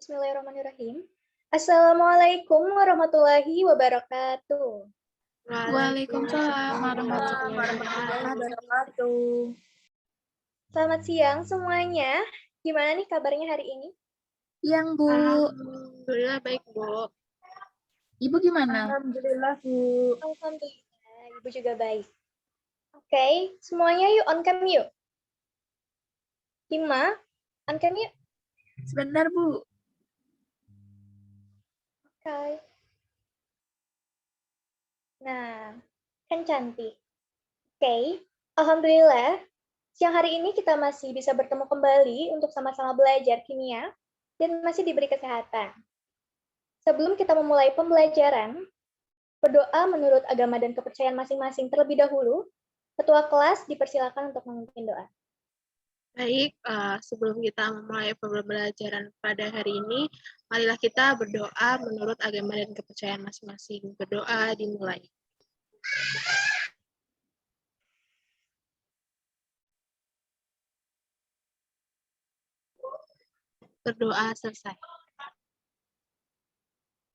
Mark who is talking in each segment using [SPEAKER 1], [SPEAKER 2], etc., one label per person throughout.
[SPEAKER 1] Bismillahirrahmanirrahim. Assalamualaikum warahmatullahi wabarakatuh.
[SPEAKER 2] Waalaikumsalam
[SPEAKER 3] Waalaikumsalam warahmatullahi wabarakatuh.
[SPEAKER 1] Selamat siang semuanya. Gimana nih kabarnya hari ini?
[SPEAKER 2] Siang, Bu.
[SPEAKER 3] Alhamdulillah baik, Bu.
[SPEAKER 2] Ibu gimana?
[SPEAKER 3] Alhamdulillah, Bu.
[SPEAKER 1] Alhamdulillah, Ibu juga baik. Oke, semuanya yuk on cam yuk. Hima, on cam yuk.
[SPEAKER 2] Sebentar, Bu.
[SPEAKER 1] Oke. Nah, kan cantik. Oke, alhamdulillah. Siang hari ini kita masih bisa bertemu kembali untuk sama-sama belajar kimia dan masih diberi kesehatan. Sebelum kita memulai pembelajaran, berdoa menurut agama dan kepercayaan masing-masing terlebih dahulu. Ketua kelas dipersilakan untuk memimpin doa.
[SPEAKER 3] Baik, sebelum kita memulai pembelajaran pada hari ini, marilah kita berdoa menurut agama dan kepercayaan masing-masing. Berdoa dimulai. Berdoa selesai.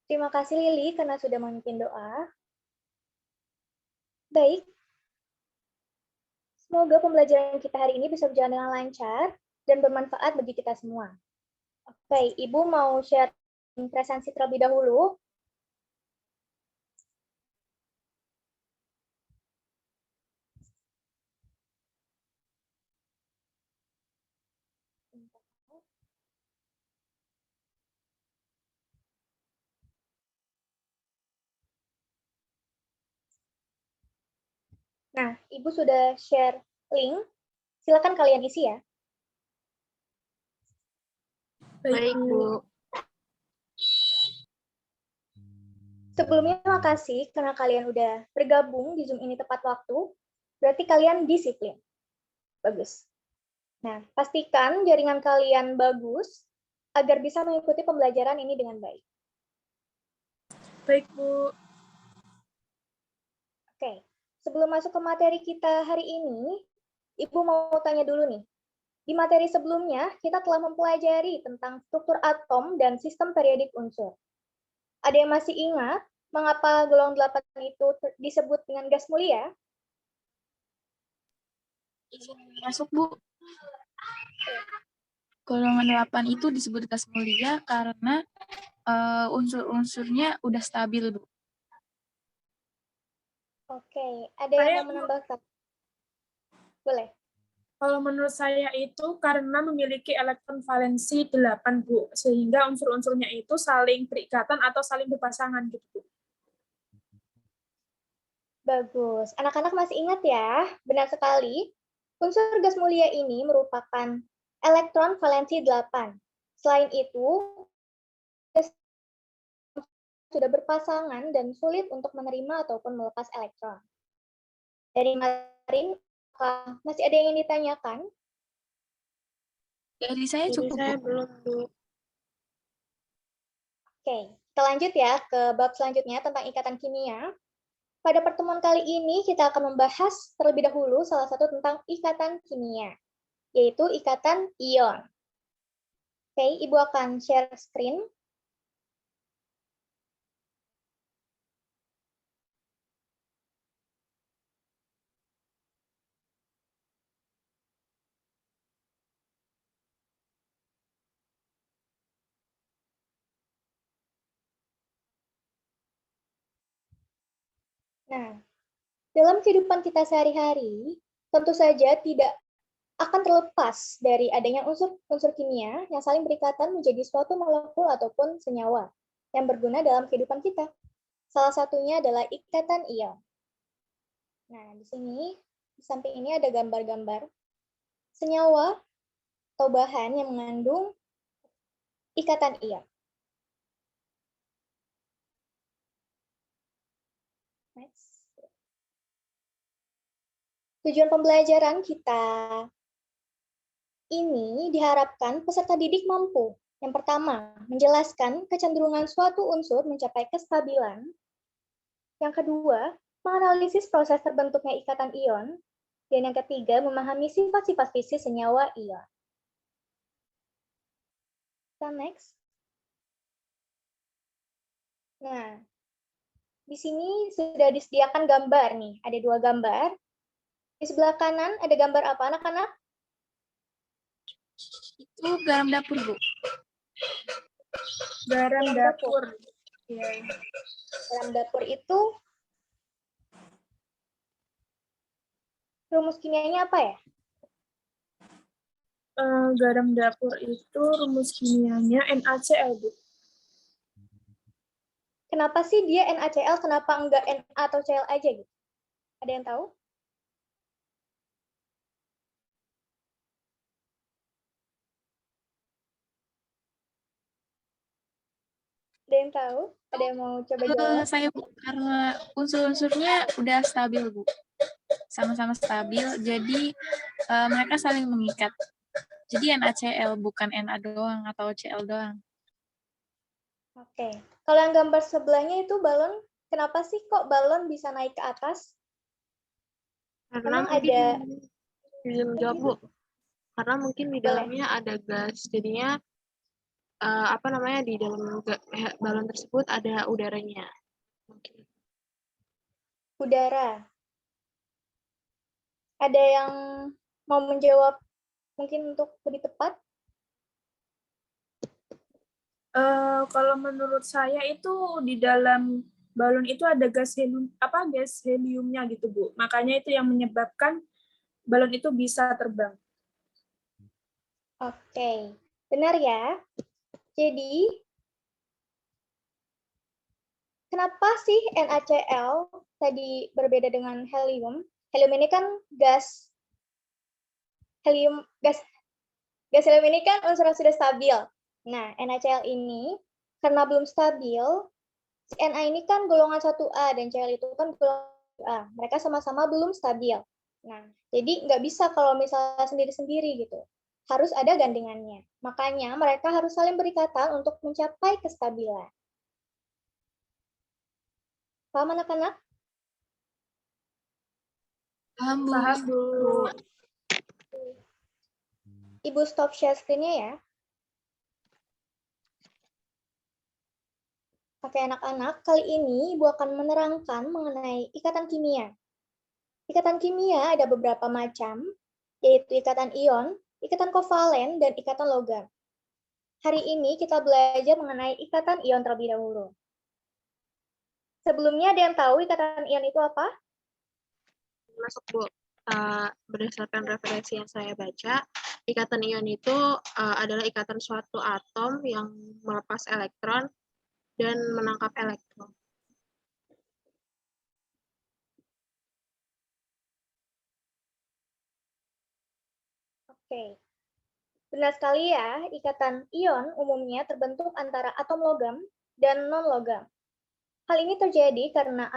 [SPEAKER 1] Terima kasih Lili karena sudah memimpin doa. Baik. Semoga pembelajaran kita hari ini bisa berjalan dengan lancar dan bermanfaat bagi kita semua. Oke, Ibu mau share presensi terlebih dahulu. Nah, Ibu sudah share link. Silakan kalian isi ya.
[SPEAKER 3] Baik, Bu.
[SPEAKER 1] Sebelumnya makasih karena kalian udah bergabung di Zoom ini tepat waktu. Berarti kalian disiplin. Bagus. Nah, pastikan jaringan kalian bagus agar bisa mengikuti pembelajaran ini dengan baik.
[SPEAKER 3] Baik, Bu.
[SPEAKER 1] Oke, sebelum masuk ke materi kita hari ini, Ibu mau tanya dulu nih. Di materi sebelumnya, kita telah mempelajari tentang struktur atom dan sistem periodik unsur. Ada yang masih ingat mengapa golongan 8 itu disebut dengan gas mulia?
[SPEAKER 2] Masuk, Bu. Golongan 8 itu disebut gas mulia karena unsur-unsurnya udah stabil, Bu.
[SPEAKER 1] Oke, ada yang mau menambahkan? Boleh.
[SPEAKER 4] Kalau menurut saya itu karena memiliki elektron valensi 8, Bu. Sehingga unsur-unsurnya itu saling berikatan atau saling berpasangan gitu, Bu.
[SPEAKER 1] Bagus. Anak-anak masih ingat ya? Benar sekali. Unsur gas mulia ini merupakan elektron valensi 8. Selain itu, gas sudah berpasangan dan sulit untuk menerima ataupun melepas elektron. Dari kemarin, masih ada yang ingin ditanyakan?
[SPEAKER 2] Dari saya
[SPEAKER 3] Jadi
[SPEAKER 2] cukup,
[SPEAKER 3] saya
[SPEAKER 2] Bu.
[SPEAKER 3] belum, Bu.
[SPEAKER 1] Oke, kita lanjut ya ke bab selanjutnya tentang ikatan kimia. Pada pertemuan kali ini kita akan membahas terlebih dahulu salah satu tentang ikatan kimia, yaitu ikatan ion. Oke, Ibu akan share screen. Nah, dalam kehidupan kita sehari-hari, tentu saja tidak akan terlepas dari adanya unsur-unsur kimia yang saling berikatan menjadi suatu molekul ataupun senyawa yang berguna dalam kehidupan kita. Salah satunya adalah ikatan ion. Nah, di sini, di samping ini ada gambar-gambar senyawa atau bahan yang mengandung ikatan ion. Next. Tujuan pembelajaran kita ini diharapkan peserta didik mampu. Yang pertama, menjelaskan kecenderungan suatu unsur mencapai kestabilan. Yang kedua, menganalisis proses terbentuknya ikatan ion. Dan yang ketiga, memahami sifat-sifat fisik senyawa ion. Kita next. Nah, di sini sudah disediakan gambar nih. Ada 2 gambar. Di sebelah kanan ada gambar apa, anak-anak?
[SPEAKER 2] Itu garam dapur, Bu.
[SPEAKER 4] Garam
[SPEAKER 1] Garam
[SPEAKER 4] dapur.
[SPEAKER 1] dapur.
[SPEAKER 4] Ya.
[SPEAKER 1] Garam dapur itu rumus kimianya apa ya?
[SPEAKER 4] Garam dapur itu rumus kimianya NaCl, Bu.
[SPEAKER 1] Kenapa sih dia NaCl, kenapa enggak Na atau Cl aja gitu? Ada yang tahu? Ada yang tahu? Ada yang mau coba jawab?
[SPEAKER 2] Saya, Bu, karena unsur-unsurnya udah stabil, Bu. Sama-sama stabil, jadi mereka saling mengikat. Jadi NaCl, bukan Na doang atau Cl doang.
[SPEAKER 1] Oke. Kalau yang gambar sebelahnya itu balon, kenapa sih kok balon bisa naik ke atas?
[SPEAKER 3] Karena
[SPEAKER 1] Emang
[SPEAKER 3] mungkin
[SPEAKER 1] ada
[SPEAKER 3] belum jawab, Bu. Karena mungkin di
[SPEAKER 1] Boleh.
[SPEAKER 3] dalamnya ada gas, jadinya apa namanya, di dalam balon tersebut ada udaranya. Mungkin.
[SPEAKER 1] udara. Ada yang mau menjawab mungkin untuk lebih tepat?
[SPEAKER 4] Kalau menurut saya itu di dalam balon itu ada gas heliumnya gitu, Bu. Makanya itu yang menyebabkan balon itu bisa terbang.
[SPEAKER 1] Oke. Benar ya? Jadi, kenapa sih NaCl tadi berbeda dengan helium? Helium ini kan gas gas helium ini kan unsur yang sudah stabil. Nah, NaCl ini karena belum stabil, Na ini kan golongan 1A dan Cl itu kan golongan 2A. Mereka sama-sama belum stabil. Nah, jadi nggak bisa kalau misalnya sendiri-sendiri gitu. Harus ada gandengannya. Makanya mereka harus saling berikatan untuk mencapai kestabilan. Paham anak-anak?
[SPEAKER 2] Paham, Bu.
[SPEAKER 4] Paham, Bu.
[SPEAKER 1] Ibu stop share screen-nya ya. Oke anak-anak, kali ini Ibu akan menerangkan mengenai ikatan kimia. Ikatan kimia ada beberapa macam, yaitu ikatan ion, ikatan kovalen, dan ikatan logam. Hari ini kita belajar mengenai ikatan ion terlebih dahulu. Sebelumnya ada yang tahu ikatan ion itu apa?
[SPEAKER 3] Masuk, Bu. Berdasarkan referensi yang saya baca, ikatan ion itu adalah ikatan suatu atom yang melepas elektron dan menangkap elektron.
[SPEAKER 1] Oke. Benar sekali ya, ikatan ion umumnya terbentuk antara atom logam dan non-logam. Hal ini terjadi karena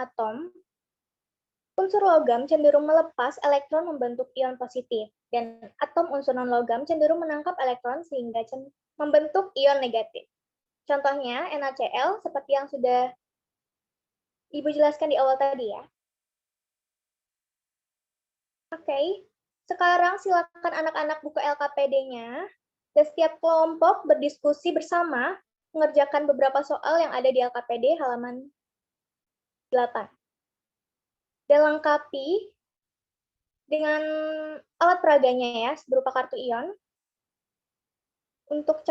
[SPEAKER 1] unsur logam cenderung melepas elektron membentuk ion positif, dan atom unsur non-logam cenderung menangkap elektron sehingga membentuk ion negatif. Contohnya NaCl seperti yang sudah Ibu jelaskan di awal tadi ya. Oke, sekarang silakan anak-anak buka LKPD-nya dan setiap kelompok berdiskusi bersama mengerjakan beberapa soal yang ada di LKPD halaman 8. Dan lengkapi dengan alat peraganya ya, berupa kartu ion. Untuk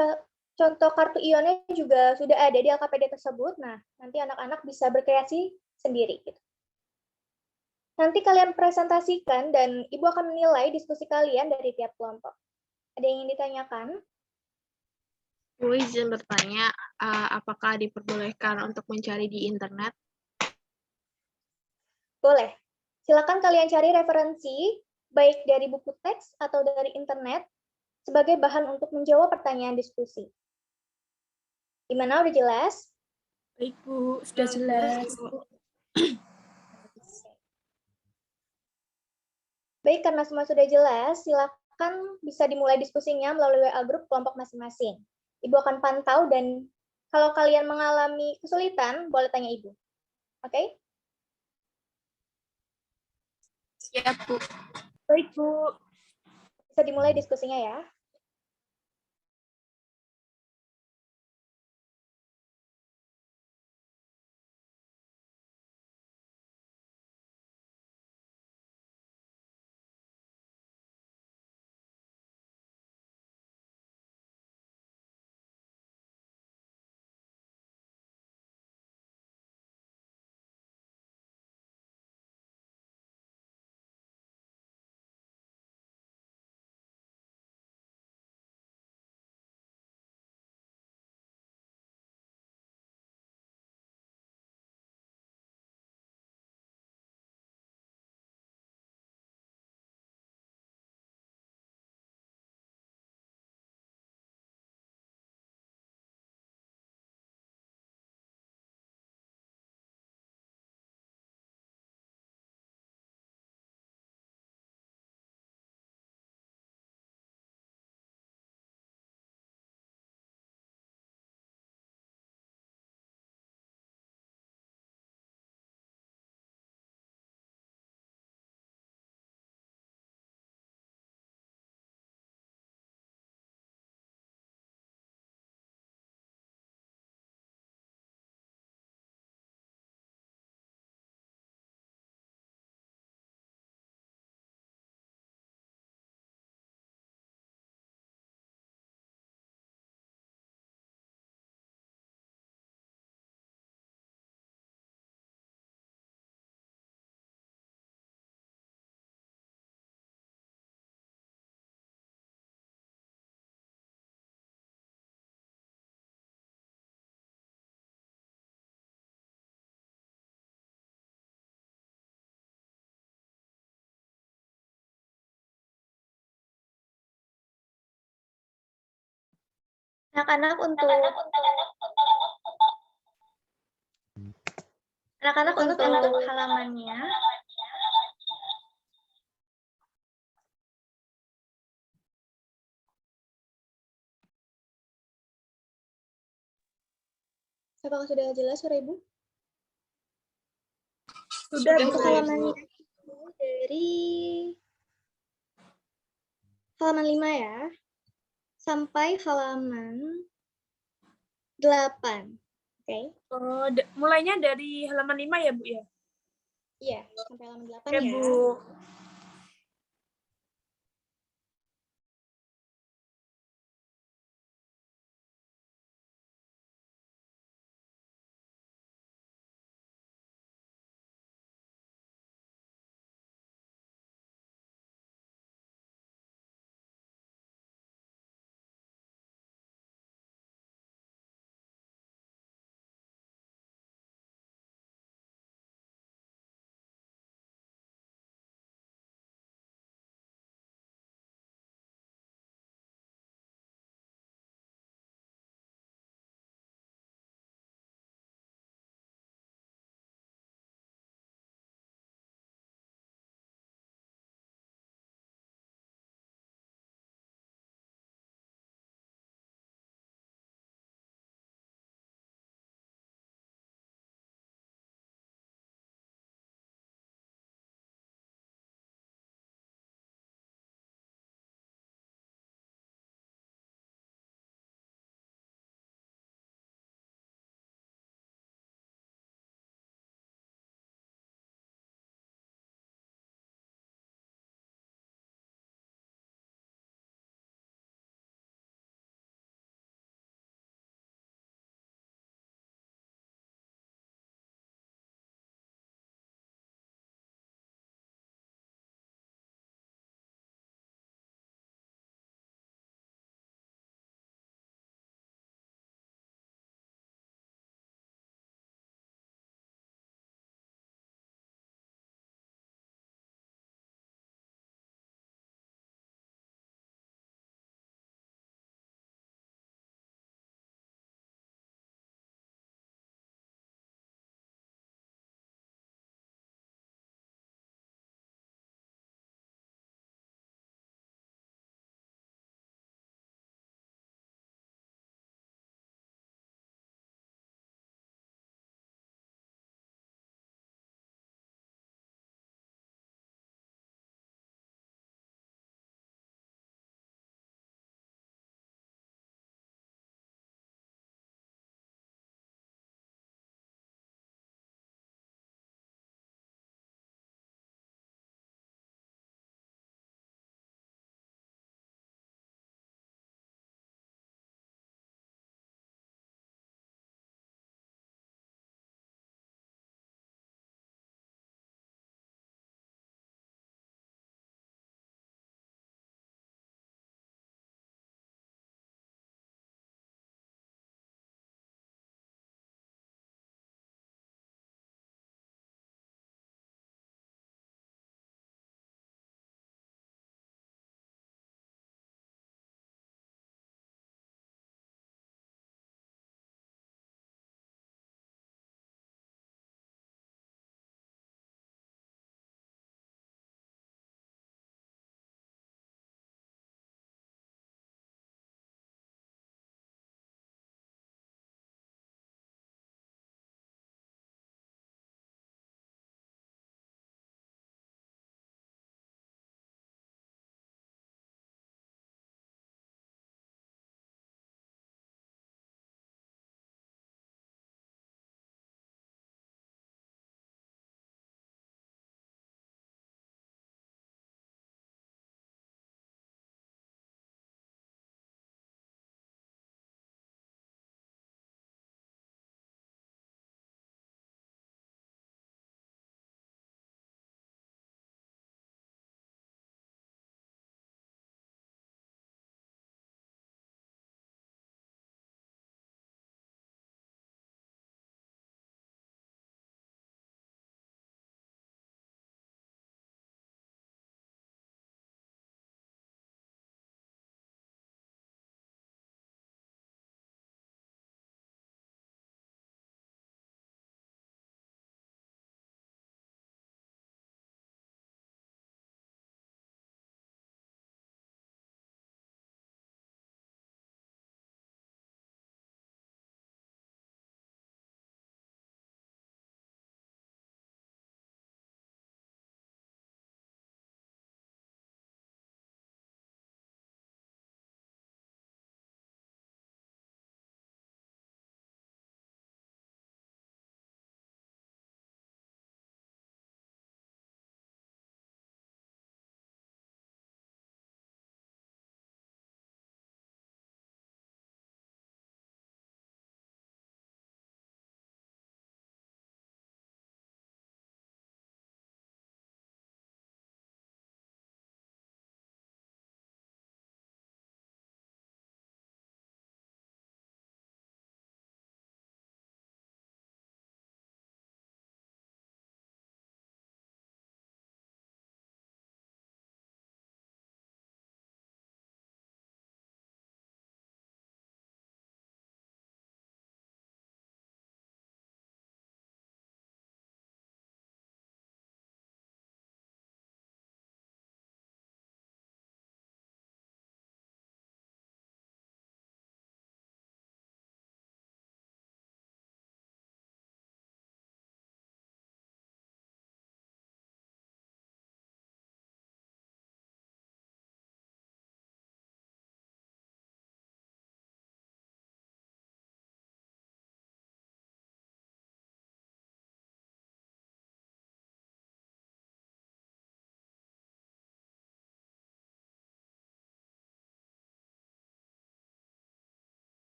[SPEAKER 1] contoh kartu ionnya juga sudah ada di LKPD tersebut. Nah, nanti anak-anak bisa berkreasi sendiri. Gitu. Nanti kalian presentasikan dan Ibu akan menilai diskusi kalian dari tiap kelompok. Ada yang ingin ditanyakan?
[SPEAKER 3] Bu, izin bertanya, apakah diperbolehkan untuk mencari di internet?
[SPEAKER 1] Boleh. Silakan kalian cari referensi, baik dari buku teks atau dari internet, sebagai bahan untuk menjawab pertanyaan diskusi. Gimana, udah jelas?
[SPEAKER 4] Baik, Bu. Sudah jelas.
[SPEAKER 1] Baik, karena semua sudah jelas, silakan bisa dimulai diskusinya melalui WA Group kelompok masing-masing. Ibu akan pantau dan kalau kalian mengalami kesulitan, boleh tanya Ibu. Oke?
[SPEAKER 2] Siap, Bu.
[SPEAKER 4] Baik, Bu.
[SPEAKER 1] Bisa dimulai diskusinya ya. Anak-anak untuk halamannya. Apakah sudah jelas, Bapak Ibu?
[SPEAKER 4] Sudah, Bu.
[SPEAKER 1] Untuk halamannya dari halaman 5 ya, sampai halaman 8. Oke?
[SPEAKER 4] Oh, mulainya dari halaman 5 ya, Bu ya?
[SPEAKER 1] Iya, sampai halaman 8
[SPEAKER 4] Oke,
[SPEAKER 1] ya.
[SPEAKER 4] Bu.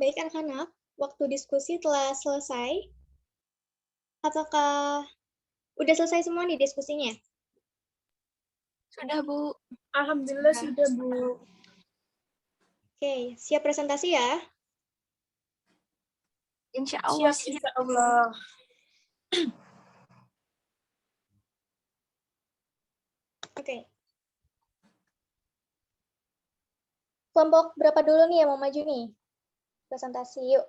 [SPEAKER 1] Baik anak-anak, waktu diskusi telah selesai. Apakah udah selesai semua nih diskusinya?
[SPEAKER 2] Sudah, Bu.
[SPEAKER 4] Alhamdulillah sudah, Bu.
[SPEAKER 1] Oke, siap presentasi ya?
[SPEAKER 2] Insya Allah
[SPEAKER 4] Siap, insya Allah.
[SPEAKER 1] Oke. Kelompok berapa dulu nih yang mau maju nih? Presentasi yuk.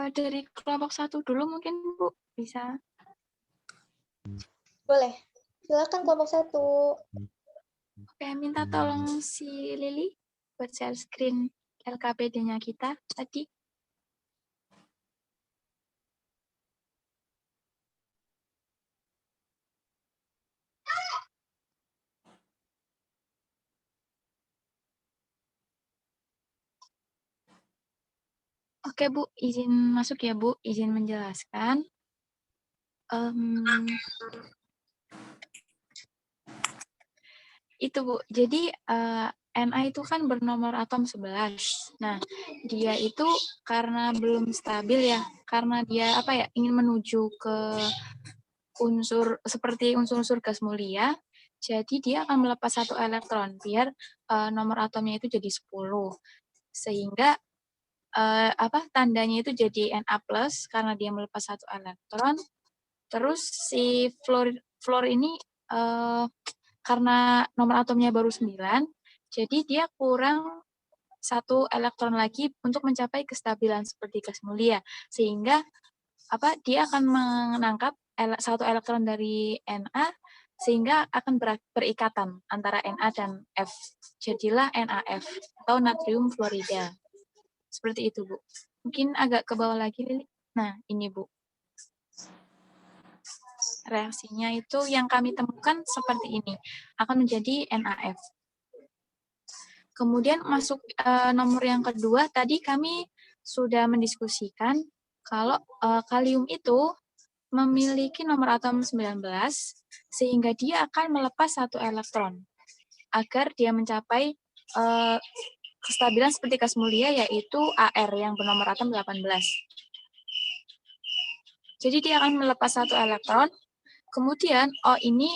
[SPEAKER 2] Dari kelompok 1 dulu mungkin, Bu. Bisa.
[SPEAKER 1] Boleh. Silakan kelompok 1.
[SPEAKER 2] Oke, minta tolong si Lili buat share screen LKPD-nya kita tadi. Oke, Bu. Izin masuk ya, Bu. Izin menjelaskan. Itu, Bu. Jadi, Na itu kan bernomor atom 11. Nah, dia itu karena belum stabil ya, karena dia ingin menuju ke unsur seperti unsur-unsur gas mulia, jadi dia akan melepas 1 elektron biar nomor atomnya itu jadi 10. Sehingga tandanya itu jadi Na+ karena dia melepas 1 elektron. Terus si fluor ini karena nomor atomnya baru 9, jadi dia kurang 1 elektron lagi untuk mencapai kestabilan seperti gas mulia. Sehingga dia akan menangkap 1 elektron dari Na, sehingga akan berikatan antara Na dan F. Jadilah NaF atau natrium fluorida. Seperti itu, Bu. Mungkin agak ke bawah lagi, Lili. Nah, ini, Bu. Reaksinya itu yang kami temukan seperti ini. Akan menjadi NaF. Kemudian masuk nomor yang kedua, tadi kami sudah mendiskusikan kalau kalium itu memiliki nomor atom 19, sehingga dia akan melepas 1 elektron agar dia mencapai kestabilan seperti gas mulia, yaitu Ar yang bernomor atom 18. Jadi dia akan melepas 1 elektron, kemudian O ini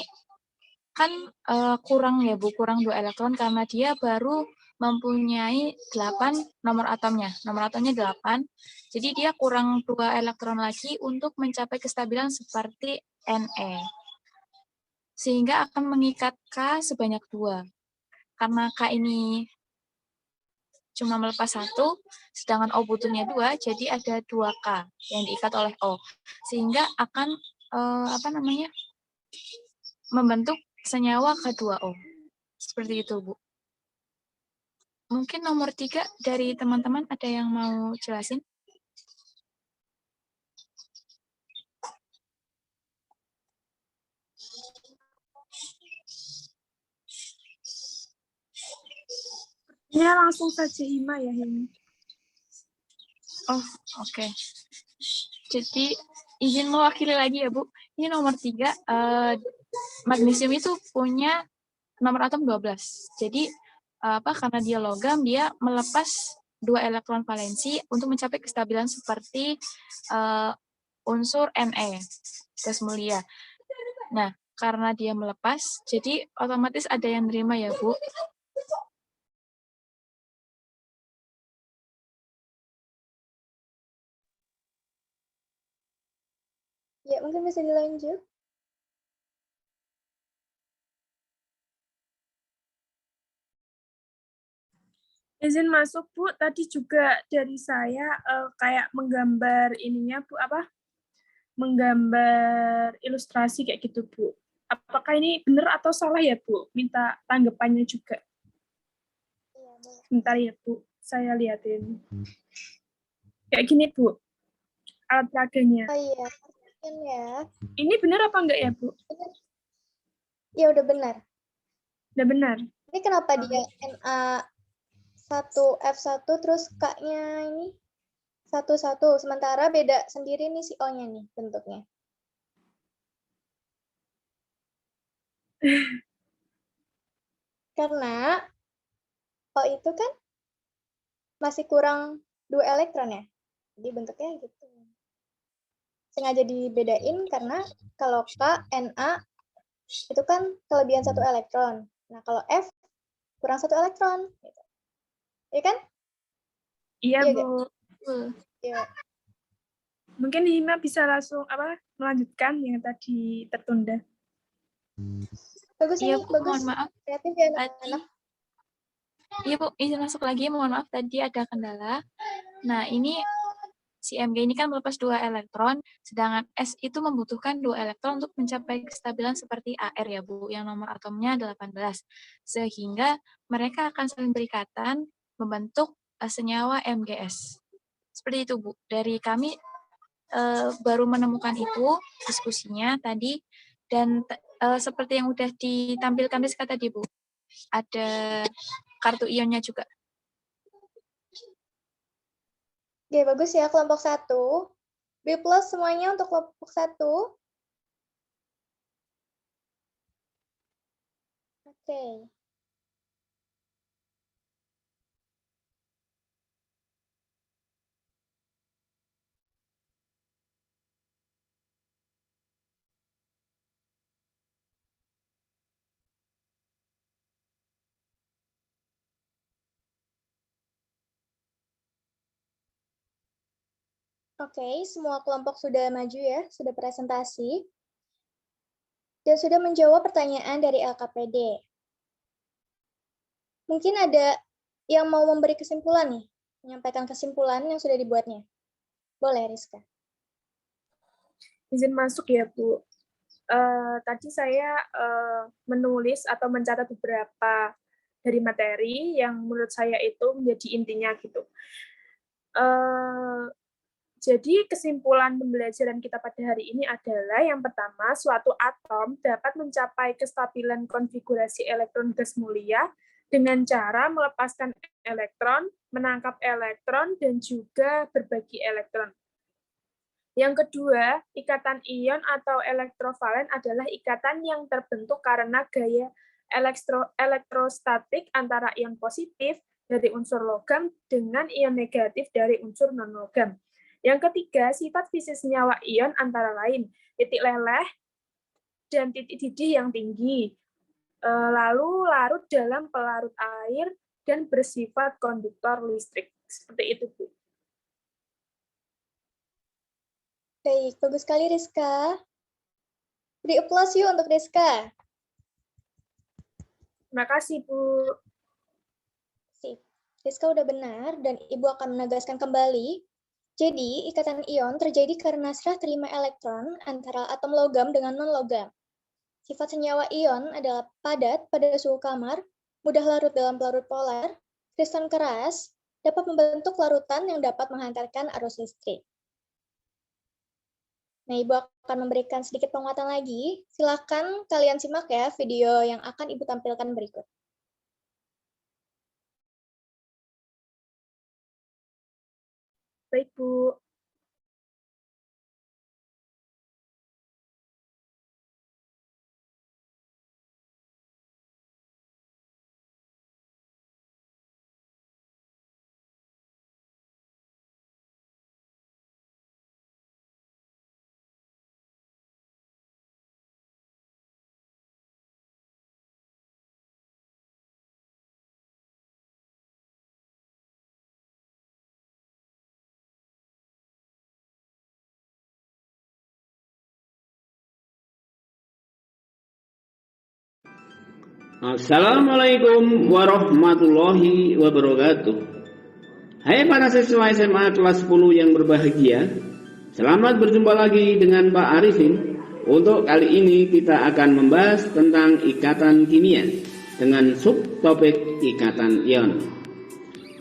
[SPEAKER 2] kan kurang ya, Bu, kurang 2 elektron karena dia baru mempunyai 8 nomor atomnya. Nomor atomnya 8, jadi dia kurang 2 elektron lagi untuk mencapai kestabilan seperti Ne. Sehingga akan mengikat K sebanyak 2. Karena K ini cuma melepas 1, sedangkan O butuhnya 2, jadi ada 2K yang diikat oleh O. Sehingga akan membentuk senyawa K2O. Seperti itu, Bu. Mungkin nomor 3 dari teman-teman ada yang mau jelasin?
[SPEAKER 4] Ya, langsung saja Hima ya, Hima.
[SPEAKER 2] Oh, oke. Jadi, izin mewakili lagi ya, Bu. Ini nomor 3, magnesium itu punya nomor atom 12. Jadi, karena dia logam, dia melepas 2 elektron valensi untuk mencapai kestabilan seperti unsur Ne, gas mulia. Nah, karena dia melepas, jadi otomatis ada yang nerima ya, Bu.
[SPEAKER 1] Ya, mungkin bisa dilanjut.
[SPEAKER 4] Izin masuk, Bu. Tadi juga dari saya kayak menggambar ininya, Bu, menggambar ilustrasi kayak gitu, Bu. Apakah ini benar atau salah ya, Bu? Minta tanggapannya juga. Bentar ya, Bu. Saya liatin. Kayak gini, Bu. Alat peraganya.
[SPEAKER 1] Oh iya, mungkin ya.
[SPEAKER 4] Ini benar apa enggak ya, Bu?
[SPEAKER 1] Benar. Ya, udah benar.
[SPEAKER 4] Udah benar.
[SPEAKER 1] Ini kenapa dia Na1F1 terus K-nya ini 1-1, sementara beda sendiri nih si O-nya nih bentuknya. Karena O itu kan masih kurang 2 elektron ya. Jadi bentuknya gitu. Sengaja dibedain karena kalau K, Na itu kan kelebihan 1 elektron. Nah, kalau F kurang 1 elektron. Gitu. Ya kan?
[SPEAKER 4] Iya,
[SPEAKER 1] Iya,
[SPEAKER 4] Bu.
[SPEAKER 1] Iya.
[SPEAKER 4] Mungkin Hima bisa langsung melanjutkan yang tadi tertunda.
[SPEAKER 1] Bagus
[SPEAKER 2] Iya,
[SPEAKER 1] ini,
[SPEAKER 2] Bu,
[SPEAKER 1] bagus.
[SPEAKER 2] mohon maaf.
[SPEAKER 1] Kreatif ya
[SPEAKER 2] Tadi,
[SPEAKER 1] anak-anak.
[SPEAKER 2] iya Bu, izin masuk lagi, mohon maaf tadi ada kendala. Nah, ini si Mg ini kan melepas 2 elektron, sedangkan S itu membutuhkan 2 elektron untuk mencapai kestabilan seperti Ar ya Bu, yang nomor atomnya 18. Sehingga mereka akan saling berikatan membentuk senyawa MgS. Seperti itu Bu. Dari kami baru menemukan itu diskusinya tadi, dan seperti yang udah ditampilkan Rizka tadi Bu, ada kartu ionnya juga.
[SPEAKER 1] Oke, bagus ya kelompok 1. B+ semuanya untuk kelompok 1. Oke. Oke, semua kelompok sudah maju ya, sudah presentasi. Dan sudah menjawab pertanyaan dari LKPD. Mungkin ada yang mau memberi kesimpulan nih, menyampaikan kesimpulan yang sudah dibuatnya. Boleh, Rizka.
[SPEAKER 4] Izin masuk ya, Bu. Tadi saya menulis atau mencatat beberapa dari materi yang menurut saya itu menjadi intinya gitu. Jadi kesimpulan pembelajaran kita pada hari ini adalah yang pertama, suatu atom dapat mencapai kestabilan konfigurasi elektron gas mulia dengan cara melepaskan elektron, menangkap elektron, dan juga berbagi elektron. Yang kedua, ikatan ion atau elektrovalen adalah ikatan yang terbentuk karena gaya elektrostatik antara ion positif dari unsur logam dengan ion negatif dari unsur non-logam. Yang ketiga, sifat fisik senyawa ion antara lain titik leleh dan titik didih yang tinggi, lalu larut dalam pelarut air dan bersifat konduktor listrik. Seperti itu, Bu.
[SPEAKER 1] Baik, bagus sekali Rizka. Beri aplaus yuk untuk Rizka.
[SPEAKER 4] Terima kasih, Bu.
[SPEAKER 1] Sip. Rizka udah benar dan Ibu akan menegaskan kembali. Jadi, ikatan ion terjadi karena serah terima elektron antara atom logam dengan non-logam. Sifat senyawa ion adalah padat pada suhu kamar, mudah larut dalam pelarut polar, kristal keras, dapat membentuk larutan yang dapat menghantarkan arus listrik. Nah, Ibu akan memberikan sedikit penguatan lagi. Silakan kalian simak ya video yang akan Ibu tampilkan berikut.
[SPEAKER 4] Baik, Bu.
[SPEAKER 5] Assalamualaikum warahmatullahi wabarakatuh. Hai para siswa SMA kelas 10 yang berbahagia, selamat berjumpa lagi dengan Pak Arifin. Untuk kali ini kita akan membahas tentang ikatan kimia dengan subtopik ikatan ion.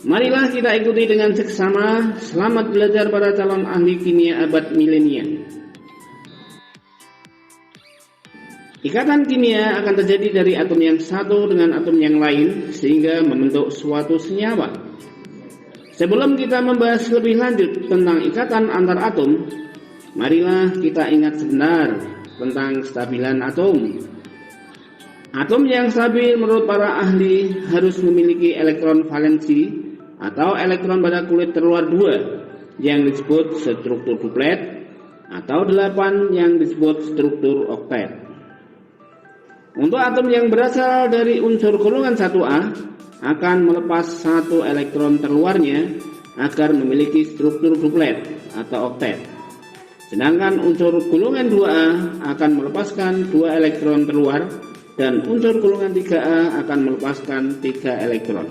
[SPEAKER 5] Marilah kita ikuti dengan seksama. Selamat belajar para calon ahli kimia abad milenial. Ikatan kimia akan terjadi dari atom yang satu dengan atom yang lain sehingga membentuk suatu senyawa. Sebelum kita membahas lebih lanjut tentang ikatan antar atom, marilah kita ingat sebentar tentang kestabilan atom. Atom yang stabil menurut para ahli harus memiliki elektron valensi atau elektron pada kulit terluar 2 yang disebut struktur duplet, atau 8 yang disebut struktur oktet. Untuk atom yang berasal dari unsur golongan 1A akan melepas satu elektron terluarnya agar memiliki struktur duplet atau oktet. Sedangkan unsur golongan 2A akan melepaskan 2 elektron terluar dan unsur golongan 3A akan melepaskan 3 elektron.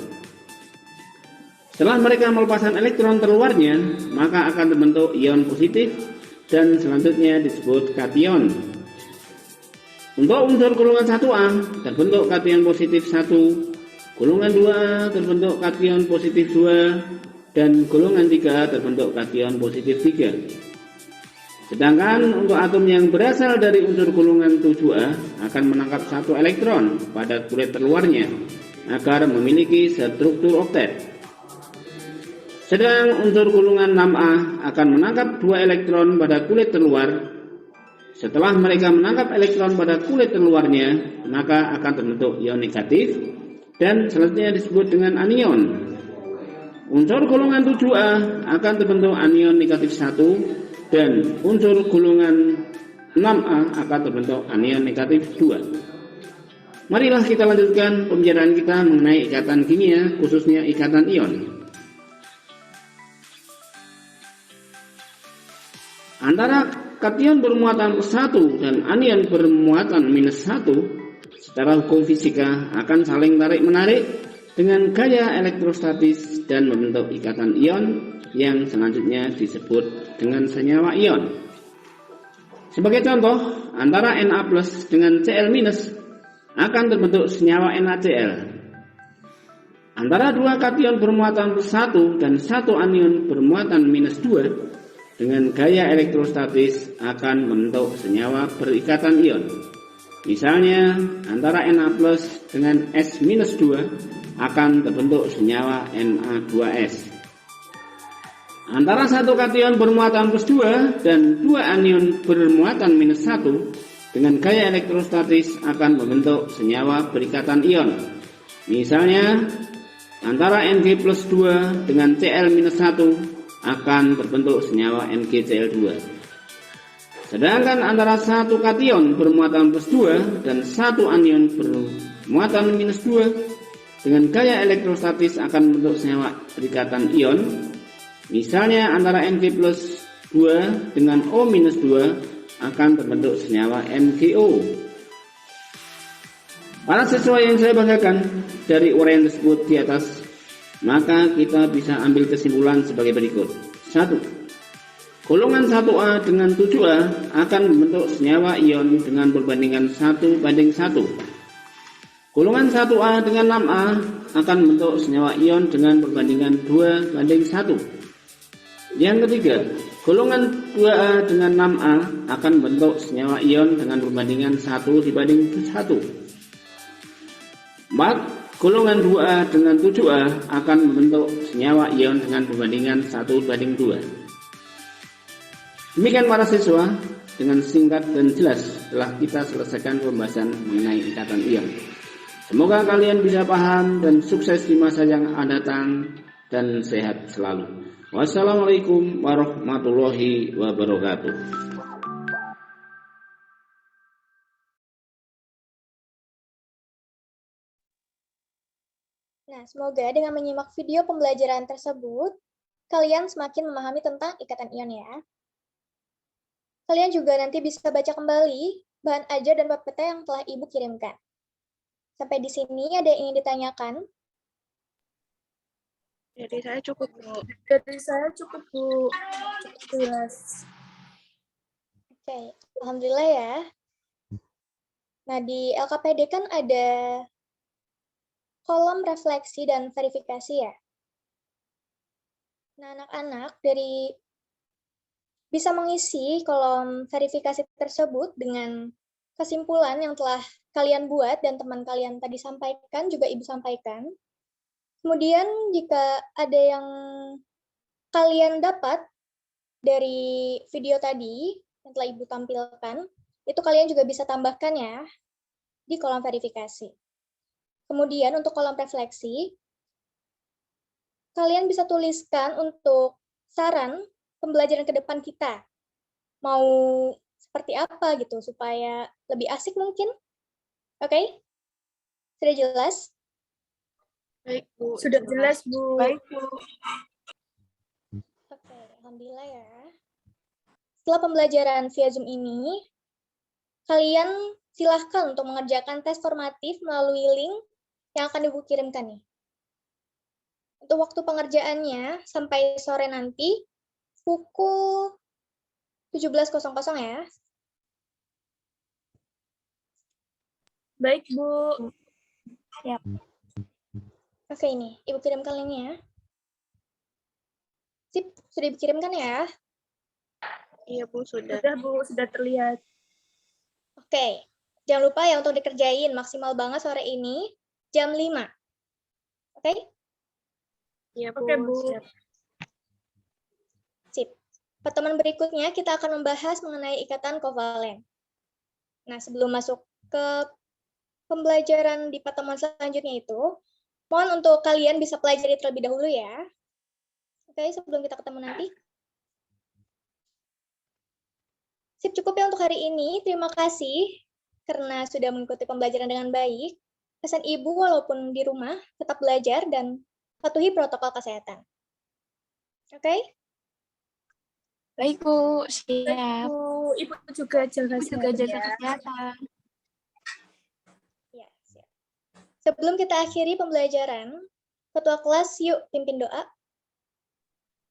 [SPEAKER 5] Setelah mereka melepaskan elektron terluarnya, maka akan terbentuk ion positif dan selanjutnya disebut kation. Untuk unsur golongan 1A terbentuk kation positif 1, golongan 2A terbentuk kation positif 2, dan golongan 3A terbentuk kation positif 3. Sedangkan untuk atom yang berasal dari unsur golongan 7A akan menangkap 1 elektron pada kulit terluarnya agar memiliki struktur oktet. Sedang unsur golongan 6A akan menangkap 2 elektron pada kulit terluar. Setelah mereka menangkap elektron pada kulit terluarnya, maka akan terbentuk ion negatif dan selanjutnya disebut dengan anion. Unsur golongan 7A akan terbentuk anion negatif 1 dan unsur golongan 6A akan terbentuk anion negatif 2. Marilah kita lanjutkan pembicaraan kita mengenai ikatan kimia, khususnya ikatan ion. Antara kation bermuatan +1 dan anion bermuatan -1 secara hukum fisika akan saling tarik-menarik dengan gaya elektrostatis dan membentuk ikatan ion yang selanjutnya disebut dengan senyawa ion. Sebagai contoh, antara Na+ dengan Cl- akan terbentuk senyawa NaCl. Antara 2 kation bermuatan +1 dan 1 anion bermuatan -2 dengan gaya elektrostatis akan membentuk senyawa berikatan ion. Misalnya, antara Na+ dengan S-2 akan terbentuk senyawa Na2S. Antara 1 kation bermuatan +2 dan 2 anion bermuatan -1 dengan gaya elektrostatis akan membentuk senyawa berikatan ion. Misalnya, antara Ng+2 dengan Cl-1 akan terbentuk senyawa NgCl2. Sedangkan antara 1 kation bermuatan +2 dan 1 anion bermuatan -2 dengan gaya elektrostatis akan membentuk senyawa berikatan ion. Misalnya antara Ng+2 dengan O-2 akan terbentuk senyawa MgO. Para siswa yang saya banggakan, dari uraian tersebut di atas, maka kita bisa ambil kesimpulan sebagai berikut. 1. Golongan 1A dengan 7A akan membentuk senyawa ion dengan perbandingan 1:1. Golongan 1A dengan 6A akan membentuk senyawa ion dengan perbandingan 2:1. Yang ketiga, golongan 2A dengan 6A akan membentuk senyawa ion dengan perbandingan 1:1. 4. Golongan 2A dengan 7A akan membentuk senyawa ion dengan perbandingan 1:2. Demikian para siswa, dengan singkat dan jelas telah kita selesaikan pembahasan mengenai ikatan ion. Semoga kalian bisa paham dan sukses di masa yang akan datang dan sehat selalu. Wassalamualaikum warahmatullahi wabarakatuh.
[SPEAKER 1] Nah, semoga dengan menyimak video pembelajaran tersebut, kalian semakin memahami tentang ikatan ion ya. Kalian juga nanti bisa baca kembali bahan ajar dan PPT yang telah Ibu kirimkan. Sampai di sini ada yang ingin ditanyakan?
[SPEAKER 3] Jadi saya cukup, Bu.
[SPEAKER 4] Dari saya cukup, Bu. Cukup jelas.
[SPEAKER 1] Oke, alhamdulillah ya. Nah, di LKPD kan ada kolom refleksi dan verifikasi ya. Nah, anak-anak bisa mengisi kolom verifikasi tersebut dengan kesimpulan yang telah kalian buat dan teman kalian tadi sampaikan, juga Ibu sampaikan. Kemudian jika ada yang kalian dapat dari video tadi yang telah Ibu tampilkan, itu kalian juga bisa tambahkan ya di kolom verifikasi. Kemudian untuk kolom refleksi, kalian bisa tuliskan untuk saran pembelajaran ke depan kita. Mau seperti apa gitu, supaya lebih asik mungkin. Oke? Sudah jelas?
[SPEAKER 3] Baik, Bu.
[SPEAKER 4] Sudah jelas, Bu.
[SPEAKER 3] Baik, Bu.
[SPEAKER 1] Oke, alhamdulillah ya. Setelah pembelajaran via Zoom ini, kalian silahkan untuk mengerjakan tes formatif melalui link yang akan Ibu kirimkan nih. Untuk waktu pengerjaannya sampai sore nanti pukul 17.00 ya.
[SPEAKER 4] Baik, Bu.
[SPEAKER 1] Oke, ini Ibu kirimkan linknya. Sip, sudah dikirimkan ya.
[SPEAKER 3] Iya, Bu, sudah.
[SPEAKER 4] Sudah, Bu. Sudah terlihat.
[SPEAKER 1] Oke, jangan lupa ya untuk dikerjain maksimal banget sore ini jam 5. Oke?
[SPEAKER 3] Iya, Bu.
[SPEAKER 4] Oke, Bu.
[SPEAKER 3] Siap.
[SPEAKER 1] Sip. Pertemuan berikutnya kita akan membahas mengenai ikatan kovalen. Nah, sebelum masuk ke pembelajaran di pertemuan selanjutnya itu, mohon untuk kalian bisa pelajari terlebih dahulu ya. Oke, sebelum kita ketemu nanti. Sip, cukup ya untuk hari ini. Terima kasih karena sudah mengikuti pembelajaran dengan baik. Pesan Ibu walaupun di rumah, tetap belajar dan patuhi protokol kesehatan. Oke?
[SPEAKER 2] Baik, Bu.
[SPEAKER 4] Baik,
[SPEAKER 2] Siap.
[SPEAKER 4] Bu. Ibu juga jaga
[SPEAKER 2] Ibu juga
[SPEAKER 4] kesehatan
[SPEAKER 2] jaga
[SPEAKER 4] ya.
[SPEAKER 2] kesehatan.
[SPEAKER 1] Ya, siap. Sebelum kita akhiri pembelajaran, Ketua kelas yuk pimpin doa.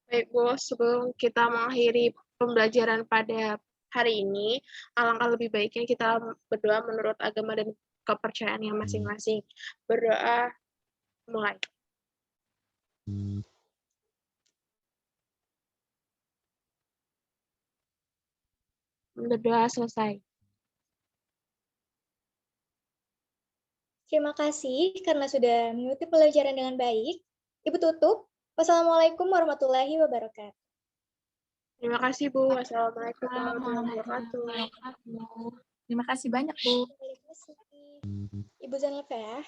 [SPEAKER 3] Baik, Bu. Sebelum kita mengakhiri pembelajaran pada hari ini, alangkah lebih baiknya kita berdoa menurut agama dan kepercayaan yang masing-masing. Berdoa mulai. Berdoa selesai.
[SPEAKER 1] Terima kasih karena sudah mengikuti pembelajaran dengan baik. Ibu tutup. Wassalamualaikum warahmatullahi wabarakatuh.
[SPEAKER 3] Terima kasih, Bu. Wassalamualaikum warahmatullahi wabarakatuh.
[SPEAKER 2] Terima kasih banyak, Bu.
[SPEAKER 1] Ibu Zanifah ya.